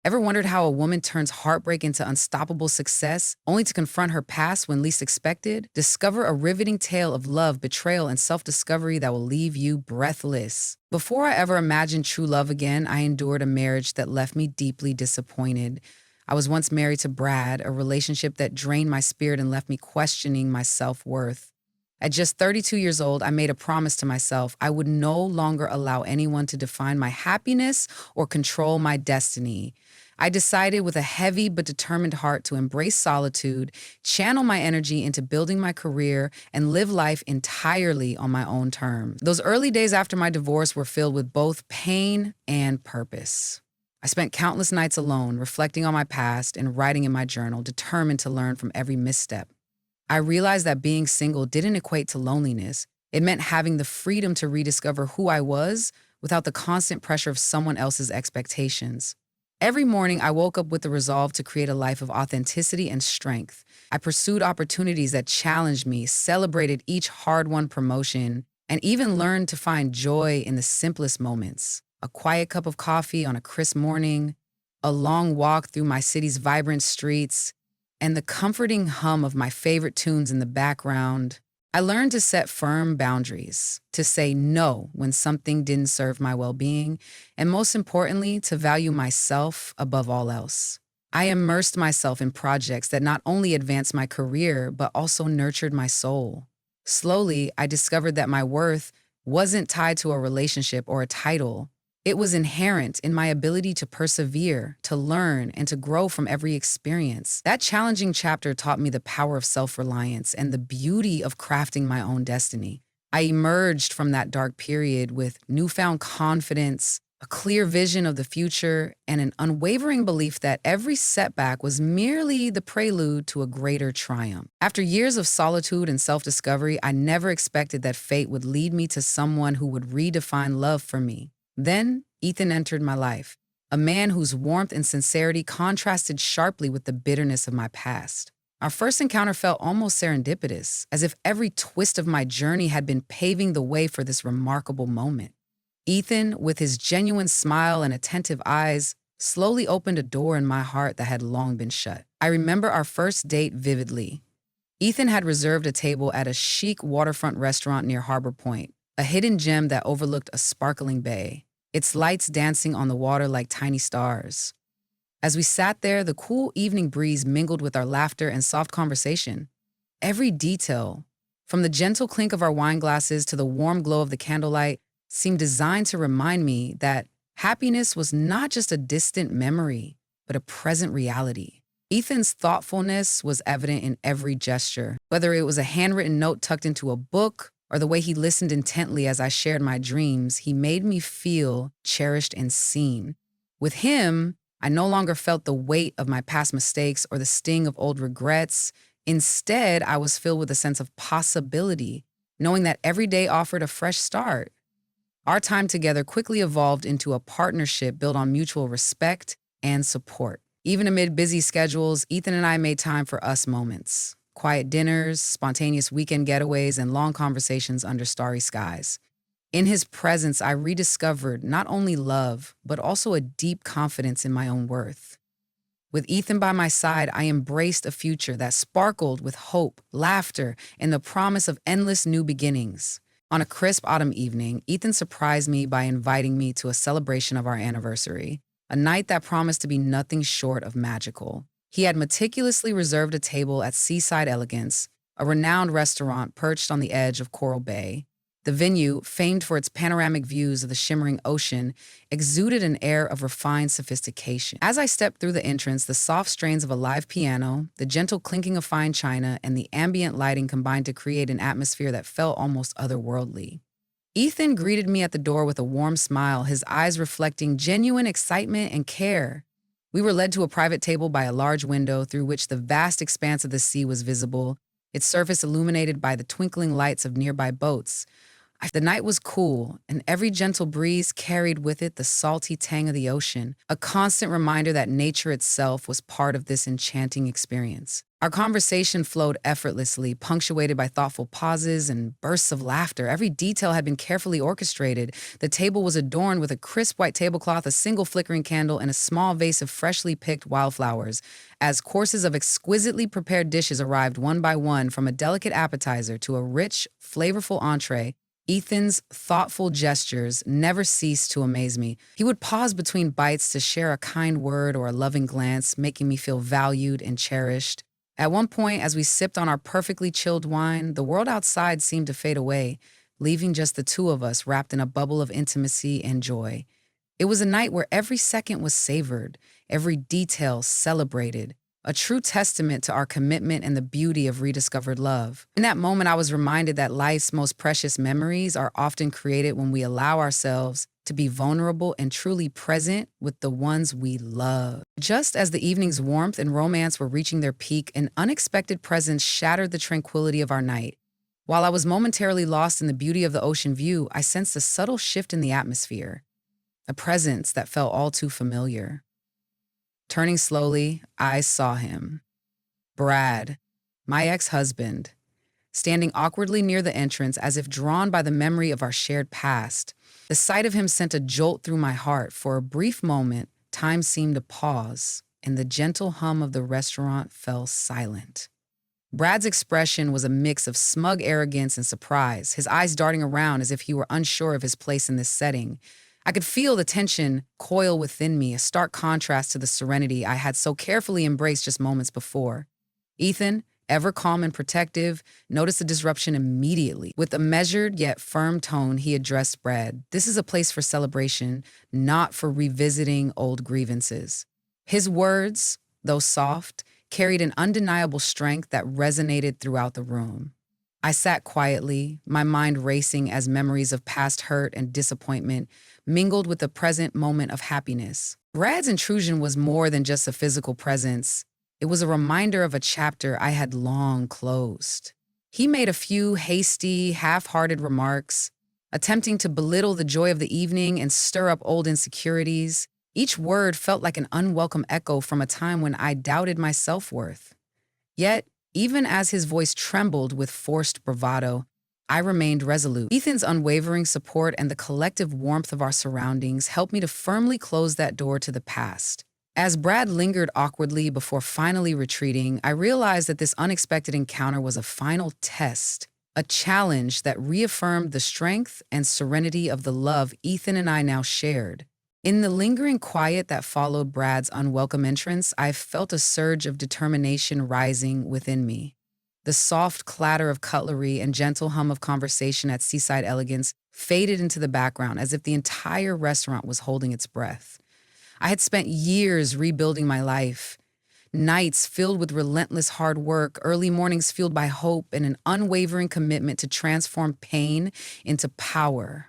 Ever wondered how a woman turns heartbreak into unstoppable success, only to confront her past when least expected? Discover a riveting tale of love, betrayal, and self discovery that will leave you breathless. Before I ever imagined true love again, I endured a marriage that left me deeply disappointed. I was once married to Brad, a relationship that drained my spirit and left me questioning my self worth. At just 32 years old, I made a promise to myself I would no longer allow anyone to define my happiness or control my destiny. I decided with a heavy but determined heart to embrace solitude, channel my energy into building my career, and live life entirely on my own terms. Those early days after my divorce were filled with both pain and purpose. I spent countless nights alone, reflecting on my past and writing in my journal, determined to learn from every misstep. I realized that being single didn't equate to loneliness. It meant having the freedom to rediscover who I was without the constant pressure of someone else's expectations. Every morning, I woke up with the resolve to create a life of authenticity and strength. I pursued opportunities that challenged me, celebrated each hard-won promotion, and even learned to find joy in the simplest moments. A quiet cup of coffee on a crisp morning, a long walk through my city's vibrant streets, and the comforting hum of my favorite tunes in the background. I learned to set firm boundaries, to say no when something didn't serve my well-being, and most importantly, to value myself above all else. I immersed myself in projects that not only advanced my career, but also nurtured my soul. Slowly, I discovered that my worth wasn't tied to a relationship or a title. It was inherent in my ability to persevere, to learn, and to grow from every experience. That challenging chapter taught me the power of self-reliance and the beauty of crafting my own destiny. I emerged from that dark period with newfound confidence, a clear vision of the future, and an unwavering belief that every setback was merely the prelude to a greater triumph. After years of solitude and self-discovery, I never expected that fate would lead me to someone who would redefine love for me. Then, Ethan entered my life, a man whose warmth and sincerity contrasted sharply with the bitterness of my past. Our first encounter felt almost serendipitous, as if every twist of my journey had been paving the way for this remarkable moment. Ethan, with his genuine smile and attentive eyes, slowly opened a door in my heart that had long been shut. I remember our first date vividly. Ethan had reserved a table at a chic waterfront restaurant near Harbor Point, a hidden gem that overlooked a sparkling bay, its lights dancing on the water like tiny stars. As we sat there, the cool evening breeze mingled with our laughter and soft conversation. Every detail, from the gentle clink of our wine glasses to the warm glow of the candlelight, seemed designed to remind me that happiness was not just a distant memory, but a present reality. Ethan's thoughtfulness was evident in every gesture, whether it was a handwritten note tucked into a book or the way he listened intently as I shared my dreams. He made me feel cherished and seen. With him, I no longer felt the weight of my past mistakes or the sting of old regrets. Instead, I was filled with a sense of possibility, knowing that every day offered a fresh start. Our time together quickly evolved into a partnership built on mutual respect and support. Even amid busy schedules, Ethan and I made time for us moments. Quiet dinners, spontaneous weekend getaways, and long conversations under starry skies. In his presence, I rediscovered not only love, but also a deep confidence in my own worth. With Ethan by my side, I embraced a future that sparkled with hope, laughter, and the promise of endless new beginnings. On a crisp autumn evening, Ethan surprised me by inviting me to a celebration of our anniversary, a night that promised to be nothing short of magical. He had meticulously reserved a table at Seaside Elegance, a renowned restaurant perched on the edge of Coral Bay. The venue, famed for its panoramic views of the shimmering ocean, exuded an air of refined sophistication. As I stepped through the entrance, the soft strains of a live piano, the gentle clinking of fine china, and the ambient lighting combined to create an atmosphere that felt almost otherworldly. Ethan greeted me at the door with a warm smile, his eyes reflecting genuine excitement and care. We were led to a private table by a large window through which the vast expanse of the sea was visible, its surface illuminated by the twinkling lights of nearby boats. The night was cool, and every gentle breeze carried with it the salty tang of the ocean, a constant reminder that nature itself was part of this enchanting experience. Our conversation flowed effortlessly, punctuated by thoughtful pauses and bursts of laughter. Every detail had been carefully orchestrated. The table was adorned with a crisp white tablecloth, a single flickering candle, and a small vase of freshly picked wildflowers. As courses of exquisitely prepared dishes arrived one by one, from a delicate appetizer to a rich, flavorful entree, Ethan's thoughtful gestures never ceased to amaze me. He would pause between bites to share a kind word or a loving glance, making me feel valued and cherished. At one point, as we sipped on our perfectly chilled wine, the world outside seemed to fade away, leaving just the two of us wrapped in a bubble of intimacy and joy. It was a night where every second was savored, every detail celebrated, a true testament to our commitment and the beauty of rediscovered love. In that moment, I was reminded that life's most precious memories are often created when we allow ourselves to be vulnerable and truly present with the ones we love. Just as the evening's warmth and romance were reaching their peak, an unexpected presence shattered the tranquility of our night. While I was momentarily lost in the beauty of the ocean view, I sensed a subtle shift in the atmosphere, a presence that felt all too familiar. Turning slowly, I saw him. Brad, my ex-husband, standing awkwardly near the entrance as if drawn by the memory of our shared past. The sight of him sent a jolt through my heart. For a brief moment, time seemed to pause, and the gentle hum of the restaurant fell silent. Brad's expression was a mix of smug arrogance and surprise, his eyes darting around as if he were unsure of his place in this setting. I could feel the tension coil within me, a stark contrast to the serenity I had so carefully embraced just moments before. Ethan, ever calm and protective, noticed the disruption immediately. With a measured yet firm tone, he addressed Brad. "This is a place for celebration, not for revisiting old grievances." His words, though soft, carried an undeniable strength that resonated throughout the room. I sat quietly, my mind racing as memories of past hurt and disappointment mingled with the present moment of happiness. Brad's intrusion was more than just a physical presence. It was a reminder of a chapter I had long closed. He made a few hasty, half-hearted remarks, attempting to belittle the joy of the evening and stir up old insecurities. Each word felt like an unwelcome echo from a time when I doubted my self-worth. Yet, even as his voice trembled with forced bravado, I remained resolute. Ethan's unwavering support and the collective warmth of our surroundings helped me to firmly close that door to the past. As Brad lingered awkwardly before finally retreating, I realized that this unexpected encounter was a final test, a challenge that reaffirmed the strength and serenity of the love Ethan and I now shared. In the lingering quiet that followed Brad's unwelcome entrance, I felt a surge of determination rising within me. The soft clatter of cutlery and gentle hum of conversation at Seaside Elegance faded into the background as if the entire restaurant was holding its breath. I had spent years rebuilding my life, nights filled with relentless hard work, early mornings fueled by hope, and an unwavering commitment to transform pain into power.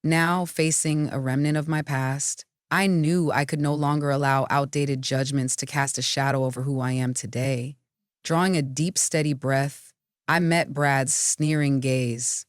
Now, facing a remnant of my past, I knew I could no longer allow outdated judgments to cast a shadow over who I am today. Drawing a deep, steady breath, I met Brad's sneering gaze.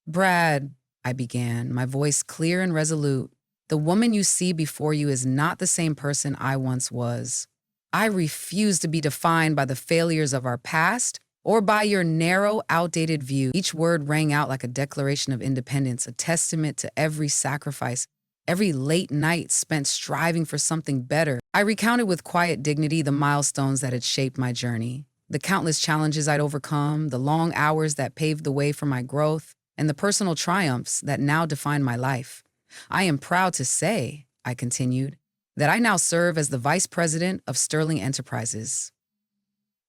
"Brad," I began, my voice clear and resolute, "the woman you see before you is not the same person I once was. I refuse to be defined by the failures of our past or by your narrow, outdated view." Each word rang out like a declaration of independence, a testament to every sacrifice, every late night spent striving for something better. I recounted with quiet dignity the milestones that had shaped my journey, the countless challenges I'd overcome, the long hours that paved the way for my growth, and the personal triumphs that now define my life. "I am proud to say," I continued, "that I now serve as the Vice President of Sterling Enterprises."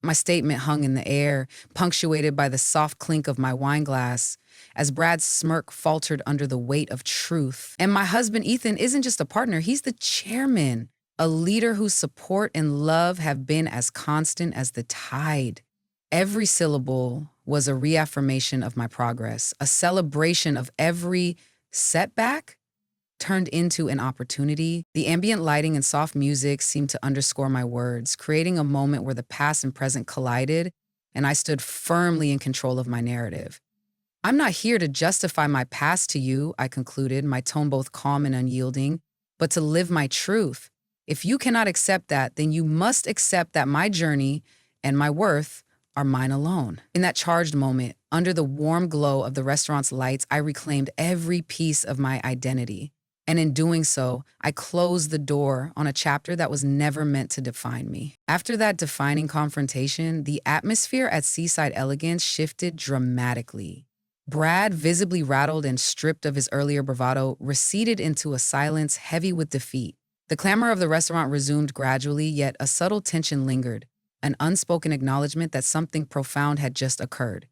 My statement hung in the air, punctuated by the soft clink of my wine glass, as Brad's smirk faltered under the weight of truth. "And my husband, Ethan, isn't just a partner, he's the chairman, a leader whose support and love have been as constant as the tide." Every syllable was a reaffirmation of my progress, a celebration of every setback turned into an opportunity. The ambient lighting and soft music seemed to underscore my words, creating a moment where the past and present collided, and I stood firmly in control of my narrative. "I'm not here to justify my past to you," I concluded, my tone both calm and unyielding, "but to live my truth. If you cannot accept that, then you must accept that my journey and my worth are mine alone. In that charged moment, under the warm glow of the restaurant's lights, I reclaimed every piece of my identity. And in doing so, I closed the door on a chapter that was never meant to define me. After that defining confrontation, the atmosphere at Seaside Elegance shifted dramatically. Brad, visibly rattled and stripped of his earlier bravado, receded into a silence heavy with defeat. The clamor of the restaurant resumed gradually, yet a subtle tension lingered, an unspoken acknowledgement that something profound had just occurred.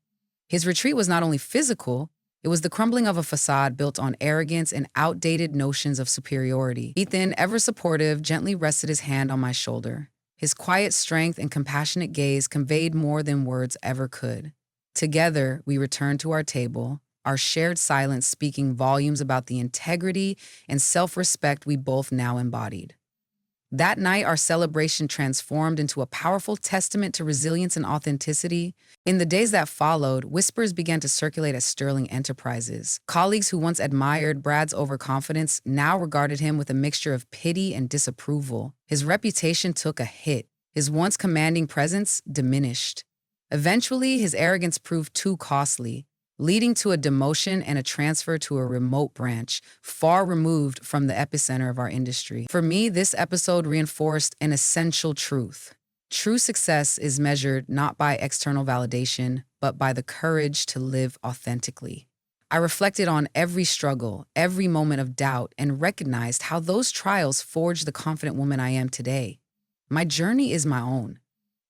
His retreat was not only physical, it was the crumbling of a facade built on arrogance and outdated notions of superiority. Ethan, ever supportive, gently rested his hand on my shoulder. His quiet strength and compassionate gaze conveyed more than words ever could. Together, we returned to our table, our shared silence speaking volumes about the integrity and self-respect we both now embodied. That night, our celebration transformed into a powerful testament to resilience and authenticity. In the days that followed, whispers began to circulate at Sterling Enterprises. Colleagues who once admired Brad's overconfidence now regarded him with a mixture of pity and disapproval. His reputation took a hit. His once commanding presence diminished. Eventually, his arrogance proved too costly, leading to a demotion and a transfer to a remote branch, far removed from the epicenter of our industry. For me, this episode reinforced an essential truth. True success is measured not by external validation, but by the courage to live authentically. I reflected on every struggle, every moment of doubt, and recognized how those trials forged the confident woman I am today. My journey is my own,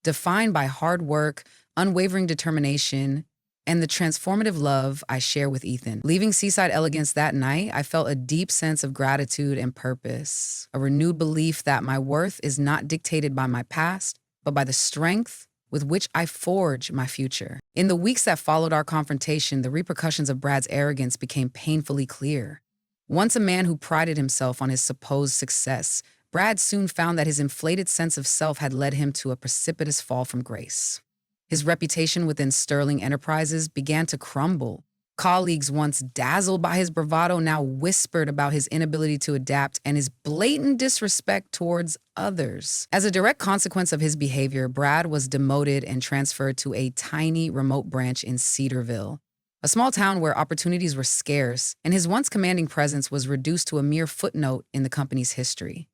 defined by hard work, unwavering determination, and the transformative love I share with Ethan. Leaving Seaside Elegance that night, I felt a deep sense of gratitude and purpose, a renewed belief that my worth is not dictated by my past, but by the strength with which I forge my future. In the weeks that followed our confrontation, the repercussions of Brad's arrogance became painfully clear. Once a man who prided himself on his supposed success, Brad soon found that his inflated sense of self had led him to a precipitous fall from grace. His reputation within Sterling Enterprises began to crumble. Colleagues once dazzled by his bravado now whispered about his inability to adapt and his blatant disrespect towards others. As a direct consequence of his behavior, Brad was demoted and transferred to a tiny remote branch in Cedarville, a small town where opportunities were scarce, and his once commanding presence was reduced to a mere footnote in the company's history.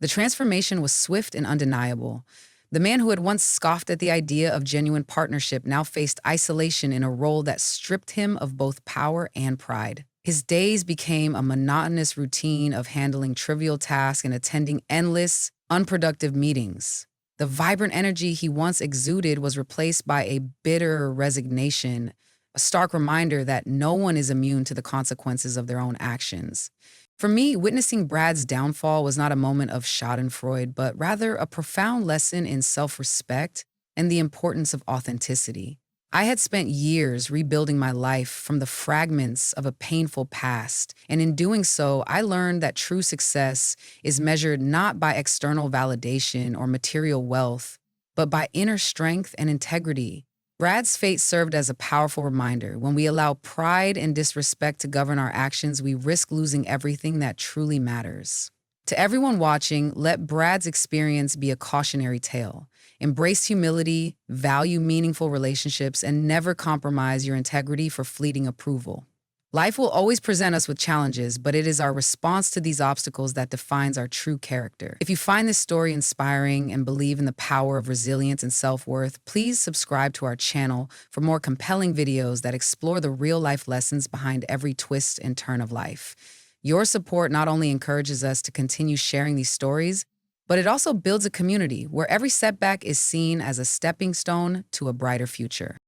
The transformation was swift and undeniable. The man who had once scoffed at the idea of genuine partnership now faced isolation in a role that stripped him of both power and pride. His days became a monotonous routine of handling trivial tasks and attending endless, unproductive meetings. The vibrant energy he once exuded was replaced by a bitter resignation, a stark reminder that no one is immune to the consequences of their own actions. For me, witnessing Brad's downfall was not a moment of schadenfreude, but rather a profound lesson in self-respect and the importance of authenticity. I had spent years rebuilding my life from the fragments of a painful past, and in doing so, I learned that true success is measured not by external validation or material wealth, but by inner strength and integrity. Brad's fate served as a powerful reminder. When we allow pride and disrespect to govern our actions, we risk losing everything that truly matters. To everyone watching, let Brad's experience be a cautionary tale. Embrace humility, value meaningful relationships, and never compromise your integrity for fleeting approval. Life will always present us with challenges, but it is our response to these obstacles that defines our true character. If you find this story inspiring and believe in the power of resilience and self-worth, please subscribe to our channel for more compelling videos that explore the real-life lessons behind every twist and turn of life. Your support not only encourages us to continue sharing these stories, but it also builds a community where every setback is seen as a stepping stone to a brighter future.